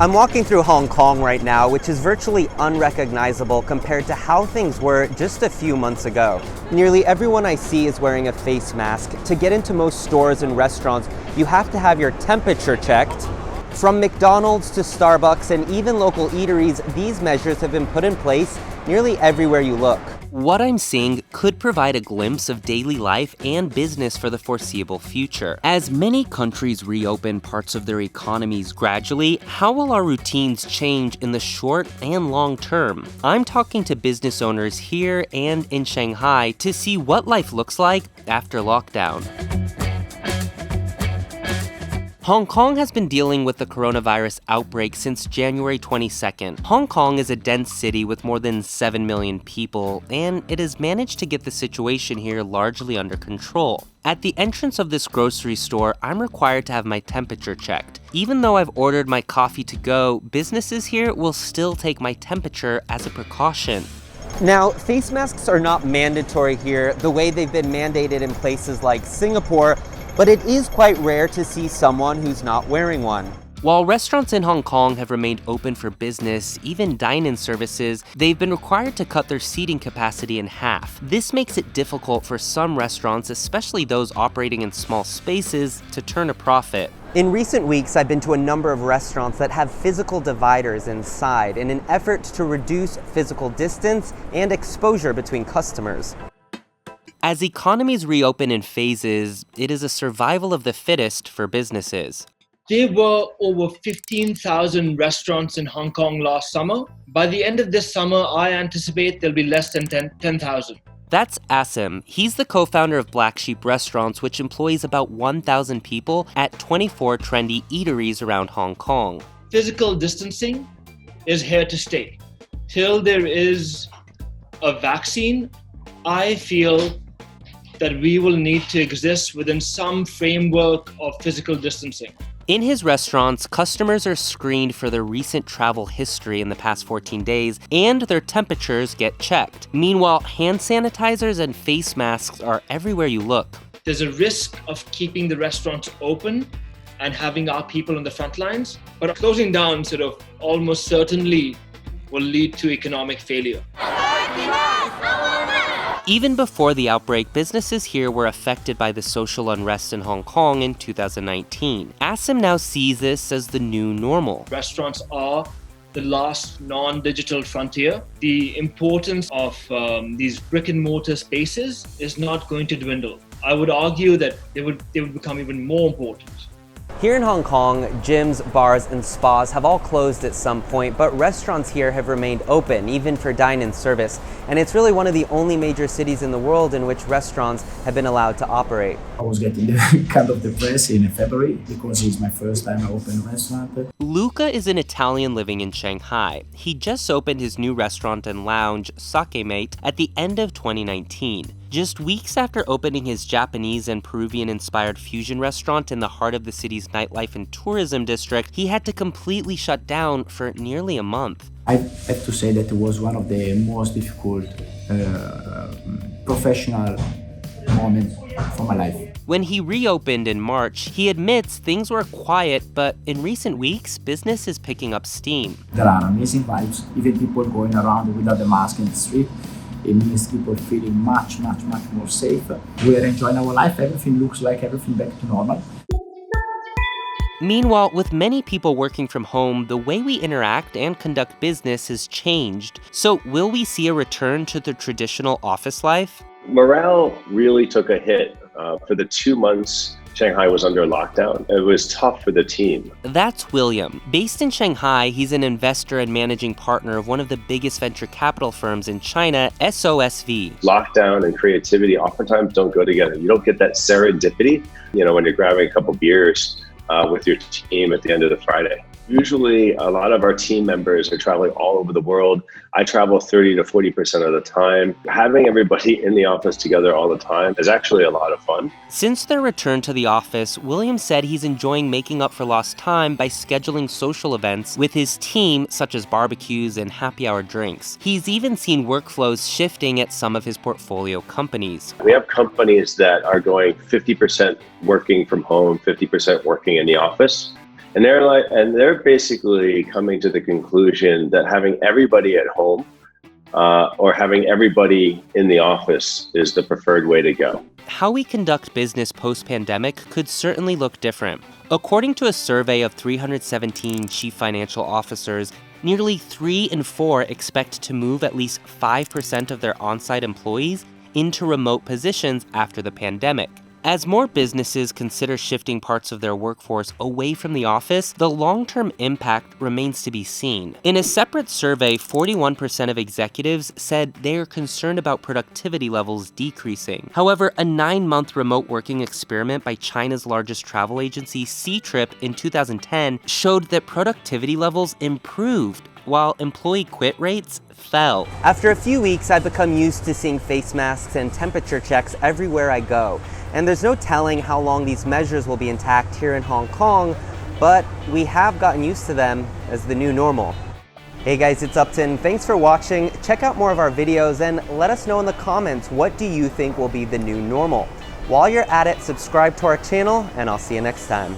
I'm walking through Hong Kong right now, which is virtually unrecognizable compared to how things were just a few months ago. Nearly everyone I see is wearing a face mask. To get into most stores and restaurants, you have to have your temperature checked. From McDonald's to Starbucks and even local eateries, these measures have been put in place nearly everywhere you look. What I'm seeing could provide a glimpse of daily life and business for the foreseeable future. As many countries reopen parts of their economies gradually, how will our routines change in the short and long term? I'm talking to business owners here and in Shanghai to see what life looks like after lockdown. Hong Kong has been dealing with the coronavirus outbreak since January 22nd. Hong Kong is a dense city with more than 7 million people, and it has managed to get the situation here largely under control. At the entrance of this grocery store, I'm required to have my temperature checked. Even though I've ordered my coffee to go, businesses here will still take my temperature as a precaution. Now, face masks are not mandatory here the way they've been mandated in places like Singapore, but it is quite rare to see someone who's not wearing one. While restaurants in Hong Kong have remained open for business, even dine-in services, they've been required to cut their seating capacity in half. This makes it difficult for some restaurants, especially those operating in small spaces, to turn a profit. In recent weeks, I've been to a number of restaurants that have physical dividers inside in an effort to reduce physical distance and exposure between customers. As economies reopen in phases, it is a survival of the fittest for businesses. There were over 15,000 restaurants in Hong Kong last summer. By the end of this summer, I anticipate there'll be less than 10,000. That's Asim. He's the co-founder of Black Sheep Restaurants, which employs about 1,000 people at 24 trendy eateries around Hong Kong. Physical distancing is here to stay. Till there is a vaccine, I feel that we will need to exist within some framework of physical distancing. In his restaurants, customers are screened for their recent travel history in the past 14 days, and their temperatures get checked. Meanwhile, hand sanitizers and face masks are everywhere you look. There's a risk of keeping the restaurants open and having our people on the front lines, but closing down sort of almost certainly will lead to economic failure. Even before the outbreak, businesses here were affected by the social unrest in Hong Kong in 2019. Asim now sees this as the new normal. Restaurants are the last non-digital frontier. The importance of these brick and mortar spaces is not going to dwindle. I would argue that they would become even more important. Here in Hong Kong, gyms, bars, and spas have all closed at some point, but restaurants here have remained open, even for dine-in service. And it's really one of the only major cities in the world in which restaurants have been allowed to operate. I was getting kind of depressed in February because it's my first time I opened a restaurant. Luca is an Italian living in Shanghai. He just opened his new restaurant and lounge, Sake Mate, at the end of 2019. Just weeks after opening his Japanese and Peruvian-inspired fusion restaurant in the heart of the city's nightlife and tourism district, he had to completely shut down for nearly a month. I have to say that it was one of the most difficult professional moments for my life. When he reopened in March, he admits things were quiet, but in recent weeks, business is picking up steam. There are amazing vibes, even people going around without the mask in the street. It means people feeling much more safe. We are enjoying our life. Everything looks like everything back to normal. Meanwhile, with many people working from home, the way we interact and conduct business has changed. So will we see a return to the traditional office life? Morale really took a hit for the 2 months Shanghai was under lockdown. It was tough for the team. That's William. Based in Shanghai, he's an investor and managing partner of one of the biggest venture capital firms in China, SOSV. Lockdown and creativity oftentimes don't go together. You don't get that serendipity, when you're grabbing a couple beers with your team at the end of the Friday. Usually, a lot of our team members are traveling all over the world. I travel 30 to 40% of the time. Having everybody in the office together all the time is actually a lot of fun. Since their return to the office, William said he's enjoying making up for lost time by scheduling social events with his team, such as barbecues and happy hour drinks. He's even seen workflows shifting at some of his portfolio companies. We have companies that are going 50% working from home, 50% working in the office. And they're basically coming to the conclusion that having everybody at home or having everybody in the office is the preferred way to go. How we conduct business post-pandemic could certainly look different. According to a survey of 317 chief financial officers, nearly 3 in 4 expect to move at least 5% of their on-site employees into remote positions after the pandemic. As more businesses consider shifting parts of their workforce away from the office, the long-term impact remains to be seen. In a separate survey, 41% of executives said they are concerned about productivity levels decreasing. However, a 9-month remote working experiment by China's largest travel agency, Ctrip, in 2010 showed that productivity levels improved while employee quit rates fell. After a few weeks, I've become used to seeing face masks and temperature checks everywhere I go. And there's no telling how long these measures will be intact here in Hong Kong, but we have gotten used to them as the new normal. Hey guys, it's Uptin. Thanks for watching. Check out more of our videos and let us know in the comments, what do you think will be the new normal? While you're at it, subscribe to our channel and I'll see you next time.